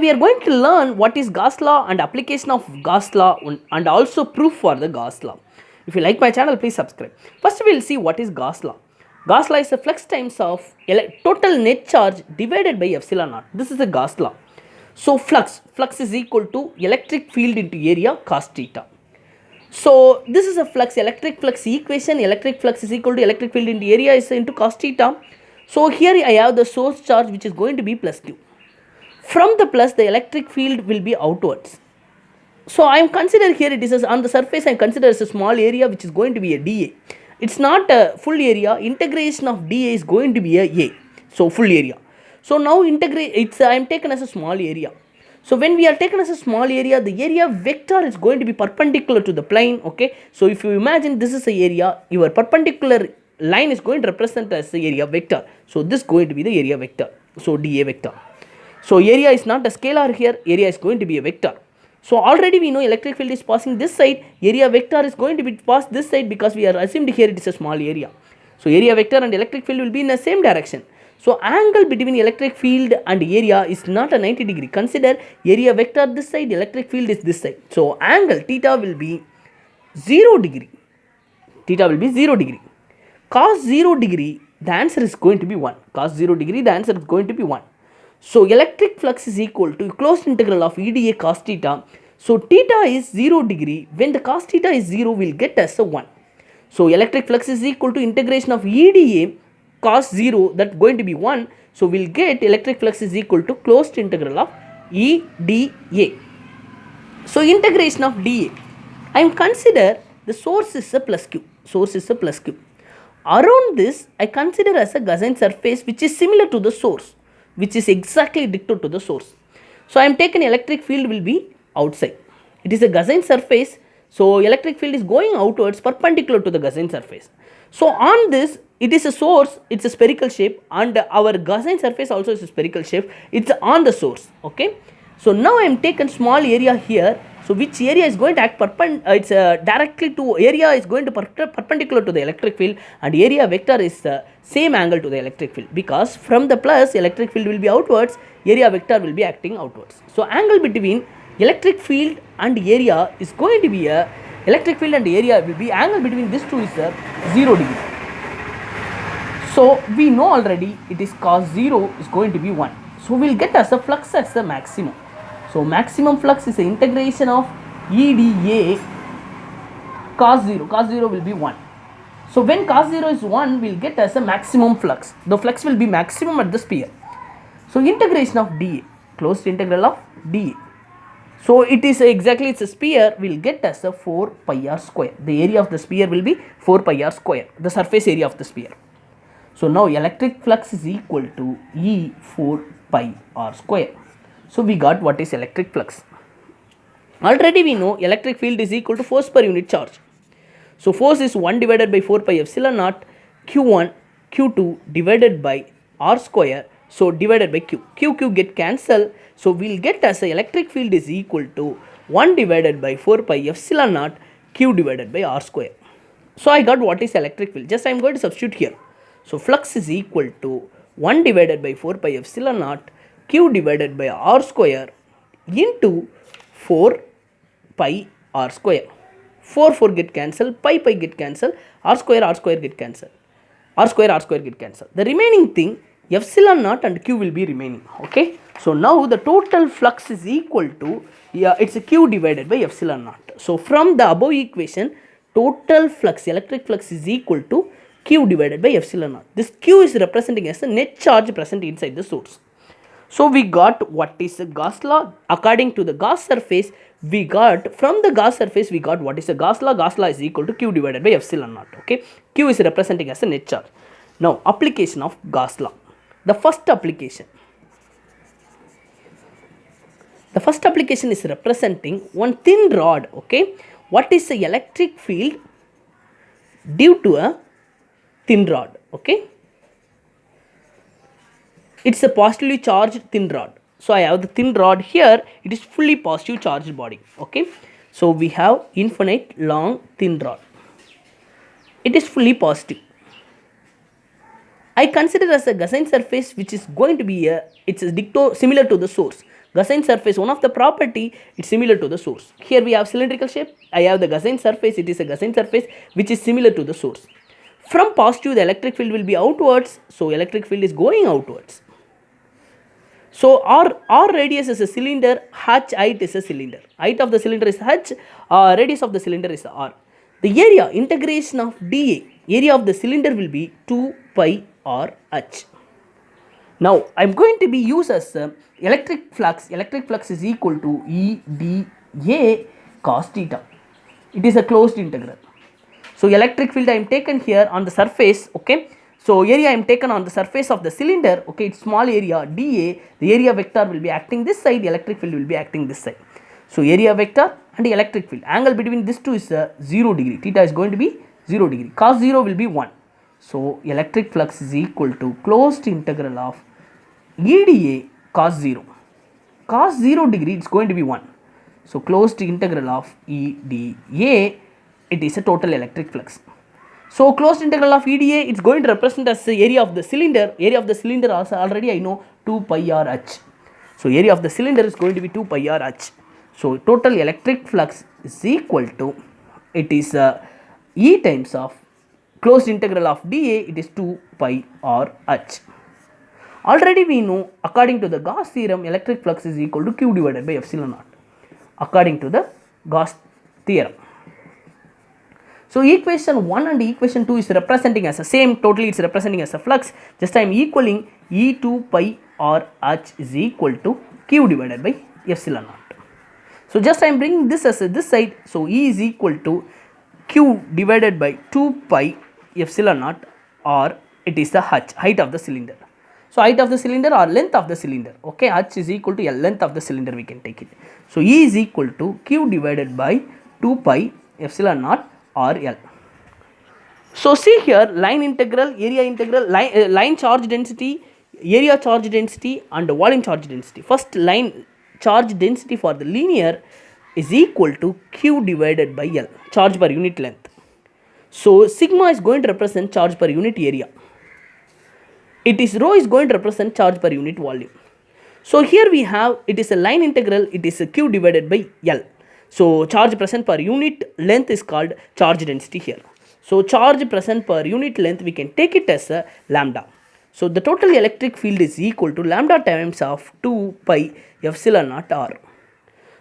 we are going to learn what is Gauss law and application of Gauss law and also proof for the Gauss law. If you like my channel, please subscribe. First we will see what is Gauss law. Gauss law is the flux times of total net charge divided by epsilon naught. This is the Gauss law. So flux is equal to electric field into area cos theta. So this is a flux, electric flux equation. Electric flux is equal to electric field into area is into cos theta. So here I have the source charge which is going to be plus q. From the plus, the electric field will be outwards. So I am considered here, it is on the surface I am considered as a small area which is going to be a dA. It's not a full area. Integration of dA is going to be a. So full area. So now I am taken as a small area. So when we are taken as a small area, the area vector is going to be perpendicular to the plane. Okay. So if you imagine this is a area, your perpendicular line is going to represent as the area vector. So this is going to be the area vector. So dA vector. So area is not a scalar here, area is going to be a vector. So already we know electric field is passing this side, area vector is going to be passed this side because we are assumed here it is a small area. So area vector and electric field will be in the same direction. So angle between electric field and area is not a 90 degree. Consider area vector this side, electric field is this side. So angle theta will be 0 degree. Theta will be 0 degree. Cos 0 degree, the answer is going to be 1. Cos 0 degree, the answer is going to be 1. So electric flux is equal to closed integral of EdA cos theta. So theta is 0 degree. When the cos theta is 0, we will get as a 1. So electric flux is equal to integration of EdA cos 0, that going to be 1. So we will get electric flux is equal to closed integral of EdA. So integration of dA. I am consider the source is a plus q. Source is a plus q. Around this, I consider as a Gaussian surface which is similar to the source, which is exactly dictated to the source. So I am taken electric field will be outside. It is a Gaussian surface. So electric field is going outwards perpendicular to the Gaussian surface. So on this, it is a source, it's a spherical shape, and our Gaussian surface also is a spherical shape. It's on the source. Okay. So now I am taken small area here. So which area is going to act directly to area is going to perpendicular to the electric field, and area vector is same angle to the electric field, because from the plus electric field will be outwards, area vector will be acting outwards. So angle between electric field and area is going to be electric field and area will be angle between these two is 0 degree. So we know already it is cos 0 is going to be 1. So we will get as a flux as the maximum. So maximum flux is the integration of EdA cos 0. Cos 0 will be 1. So when cos 0 is 1, we will get as a maximum flux. The flux will be maximum at the sphere. So integration of dA, closed integral of dA. So it is exactly, it's a sphere, we will get as a 4 pi r square. The area of the sphere will be 4 pi r square, the surface area of the sphere. So now electric flux is equal to E 4 pi r square. So we got what is electric flux. Already we know electric field is equal to force per unit charge. So force is 1 divided by 4 pi epsilon naught q1 q2 divided by r square. So divided by q. Q get cancelled. So we will get as a electric field is equal to 1 divided by 4 pi epsilon naught q divided by r square. So I got what is electric field. Just I am going to substitute here. So flux is equal to 1 divided by 4 pi epsilon naught q divided by r square into 4 pi r square. 4 get cancelled, pi get cancelled, r square get cancelled, r square get cancelled. The remaining thing epsilon naught and q will be remaining. Okay. So now the total flux is equal to it's a q divided by epsilon naught. So from the above equation, total flux, electric flux is equal to q divided by epsilon naught. This q is representing as the net charge present inside the source. So we got what is the Gauss law. According to the Gauss surface, we got from the Gauss surface we got what is the Gauss law. Gauss law is equal to q divided by epsilon naught. Okay, q is representing as a net charge. Now application of Gauss law. The first application is representing one thin rod. Okay, what is the electric field due to a thin rod? Okay, it's a positively charged thin rod. So I have the thin rod here, it is fully positive charged body. Okay, so we have infinite long thin rod, it is fully positive. I consider as a Gaussian surface which is going to be it's a similar to the source. Gaussian surface, one of the property, it's similar to the source. Here we have cylindrical shape. I have the Gaussian surface. It is a Gaussian surface which is similar to the source. From positive, the electric field will be outwards. So electric field is going outwards. So R radius is a cylinder, h height is a cylinder. Height of the cylinder is h, radius of the cylinder is r. The area, integration of dA, area of the cylinder will be 2 pi r h. Now I am going to be used as electric flux. Electric flux is equal to E dA cos theta. It is a closed integral. So electric field I am taken here on the surface, okay. So area I am taken on the surface of the cylinder, okay, it's small area dA, the area vector will be acting this side, electric field will be acting this side. So area vector and the electric field, angle between these two is 0 degree, theta is going to be 0 degree, cos 0 will be 1. So electric flux is equal to closed integral of EdA cos 0. Cos 0 degree it's going to be 1. So closed integral of EdA, it is a total electric flux. So closed integral of EdA, it's going to represent as the area of the cylinder. Area of the cylinder also already I know 2 pi r h. So area of the cylinder is going to be 2 pi r h. So total electric flux is equal to, it is E times of closed integral of dA, it is 2 pi r h. Already we know, according to the Gauss theorem, electric flux is equal to Q divided by epsilon naught. According to the Gauss theorem. So equation 1 and equation 2 is representing as the same, totally it's representing as a flux. Just I am equaling E2 pi r h is equal to Q divided by epsilon naught. So just I am bringing this as this side. So E is equal to Q divided by 2 pi epsilon naught, or it is the h, height of the cylinder. So height of the cylinder or length of the cylinder, okay, h is equal to L, length of the cylinder we can take it. So E is equal to Q divided by 2 pi epsilon naught or L. So see here, line integral, area integral, line charge density, area charge density and volume charge density. First, line charge density for the linear is equal to Q divided by L, charge per unit length. So sigma is going to represent charge per unit area. It is rho is going to represent charge per unit volume. So here we have, it is a line integral, it is a Q divided by L. So charge present per unit length is called charge density here. So charge present per unit length, we can take it as a lambda. So the total electric field is equal to lambda times of 2 pi epsilon naught r.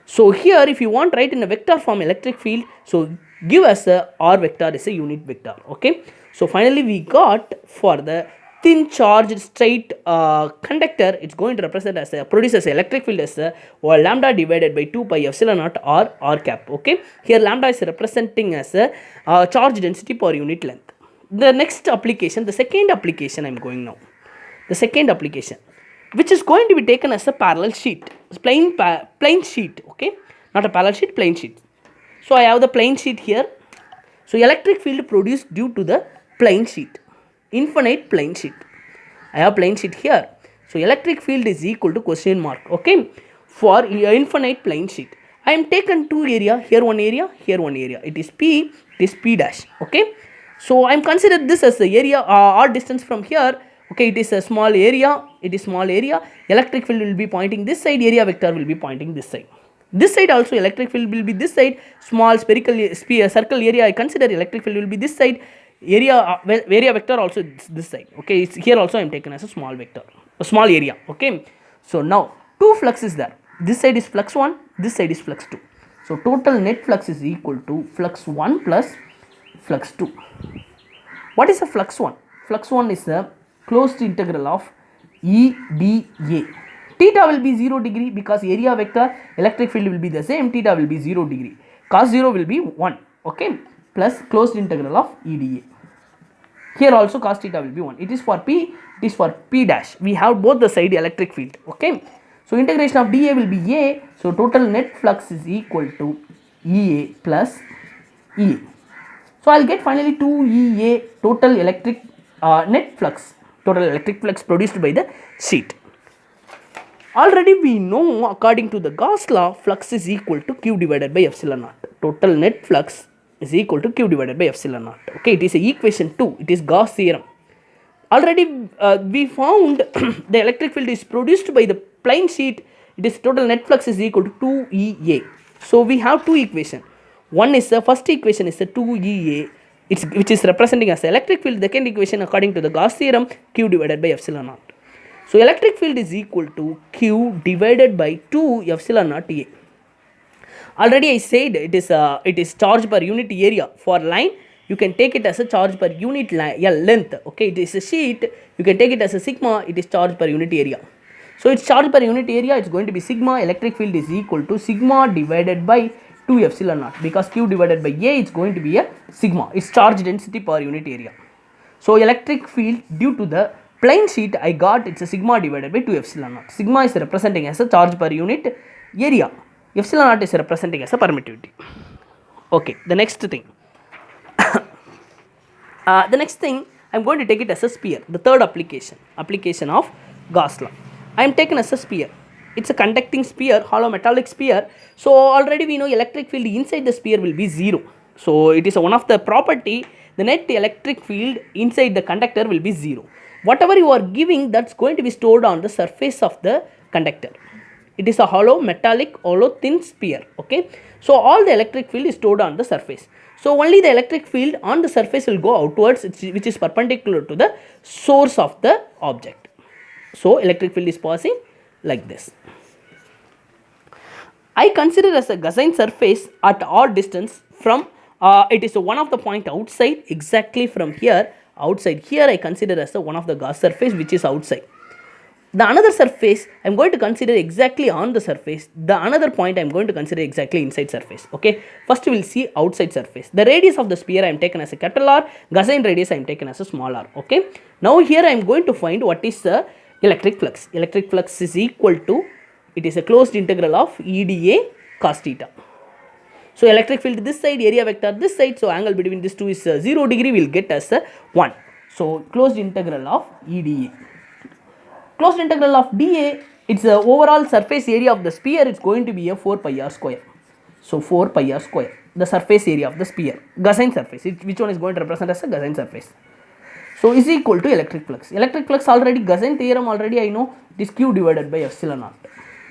So here if you want write in a vector form electric field, so give us a r vector is a unit vector, okay. So finally we got for the thin charged straight conductor, it's going to represent as a, produce as electric field as a, or lambda divided by 2 pi epsilon naught r cap, okay. Here lambda is representing as a charge density per unit length. The next application, the second application I am going now. The second application, which is going to be taken as a parallel sheet, plain sheet, okay, not a parallel sheet, plain sheet. So I have the plain sheet here. So electric field produced due to the plain sheet, infinite plain sheet. I have plain sheet here. So electric field is equal to question mark, okay, for infinite plain sheet. I am taken two area, here one area, here one area. It is P, it is P dash, okay. So I am considered this as the area or distance from here, okay, it is a small area, it is small area. Electric field will be pointing this side, area vector will be pointing this side. This side also electric field will be this side, small spherical circle area I consider electric field will be this side, area vector also this side, okay. It's here also I am taken as a small vector, a small area, okay. So now two flux is there, this side is flux 1, this side is flux 2. So total net flux is equal to flux 1 plus flux 2. What is a flux 1? Flux 1 is the closed integral of EdA. Theta will be 0 degree because area vector electric field will be the same, theta will be 0 degree. Cos 0 will be 1, okay, plus closed integral of EdA. Here also cos theta will be 1. It is for P, it is for P dash. We have both the side electric field, okay. So integration of dA will be A. So total net flux is equal to EA plus EA. So I'll get finally 2EA total electric net flux, total electric flux produced by the sheet. Already we know according to the Gauss law, flux is equal to Q divided by epsilon naught. Total net flux is equal to Q divided by epsilon naught. Okay, it is a equation 2. It is Gauss theorem. Already we found the electric field is produced by the plain sheet it is total net flux is equal to 2EA. So we have two equation. One is the first equation is the 2EA, which is representing as the electric field. The second equation according to the Gauss theorem, Q divided by epsilon naught. So electric field is equal to Q divided by 2 epsilon naught A. Already I said it is charge per unit area. For line you can take it as a charge per unit length. Okay, it is a sheet, you can take it as a sigma, it is charge per unit area. So its charge per unit area, it's going to be sigma. Electric field is equal to sigma divided by 2 epsilon naught, because Q divided by A is going to be a sigma. It's charge density per unit area. So electric field due to the plain sheet I got, it's a sigma divided by 2 epsilon naught. Sigma is representing as a charge per unit area. Epsilon naught is representing as a permittivity. Okay, the next thing. The next thing, I am going to take it as a sphere. The third application of Gauss law. I am taken as a sphere. It's a conducting sphere, hollow metallic sphere. So already we know electric field inside the sphere will be 0. So it is one of the property, the net electric field inside the conductor will be 0. Whatever you are giving, that's going to be stored on the surface of the conductor. It is a hollow metallic, hollow thin sphere. Okay, so all the electric field is stored on the surface. So only the electric field on the surface will go outwards, which is perpendicular to the source of the object. So electric field is passing like this. I consider as a Gaussian surface at all distance from it is one of the point outside, exactly from here outside. Here I consider as one of the Gauss surface which is outside. The another surface I am going to consider exactly on the surface. The another point I am going to consider exactly inside surface. Okay, first we will see outside surface. The radius of the sphere I am taken as a capital R, Gaussian radius I am taken as a small r. Okay, now here I am going to find what is the electric flux. Electric flux is equal to, it is a closed integral of EdA cos theta. So electric field this side, area vector this side, so angle between these two is 0 degree, we will get as 1. So closed integral of EdA. Closed integral of dA, its the overall surface area of the sphere is going to be a 4 pi r square. So 4 pi r square, the surface area of the sphere, Gaussian surface, which one is going to represent as a Gaussian surface. So is equal to electric flux. Electric flux already, Gaussian theorem already I know, it is Q divided by epsilon naught.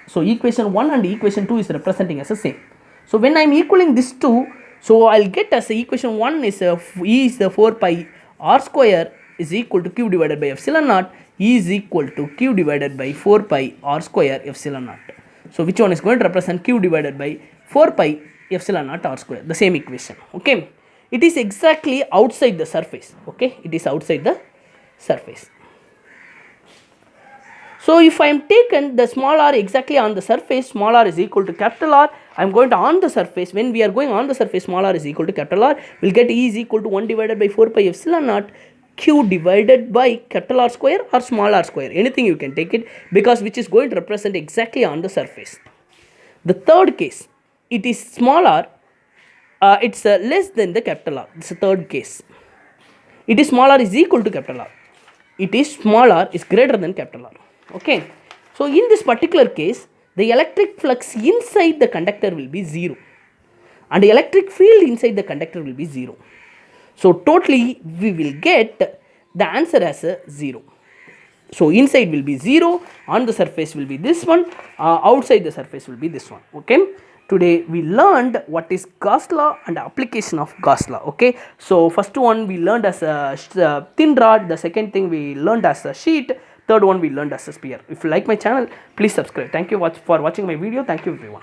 So equation 1 and equation 2 is representing as the same. So when I am equaling these two, so I will get as a equation 1 is E is the 4 pi r square is equal to Q divided by epsilon naught. E is equal to Q divided by 4 pi r square epsilon naught. So which one is going to represent Q divided by 4 pi epsilon naught r square, the same equation. Okay, it is exactly outside the surface. Okay, it is outside the surface. So if I am taken the small r exactly on the surface, small r is equal to capital R. I am going to on the surface, when we are going on the surface, small r is equal to capital R, we will get E is equal to 1 divided by 4 pi epsilon naught Q divided by capital R square or small r square, anything you can take it, because which is going to represent exactly on the surface. The third case, it is small r, it's less than the capital R. This is the third case. It is small r is equal to capital R. It is small r is greater than capital R. Okay. So in this particular case, the electric flux inside the conductor will be 0 and the electric field inside the conductor will be 0. So totally we will get the answer as a 0. So inside will be 0, on the surface will be this one, outside the surface will be this one. Okay. Today we learned what is Gauss law and application of Gauss law. Okay. So first one we learned as a thin rod, the second thing we learned as a sheet, third one we learned as a sphere. If you like my channel, please subscribe. Thank you for watching my video. Thank you everyone.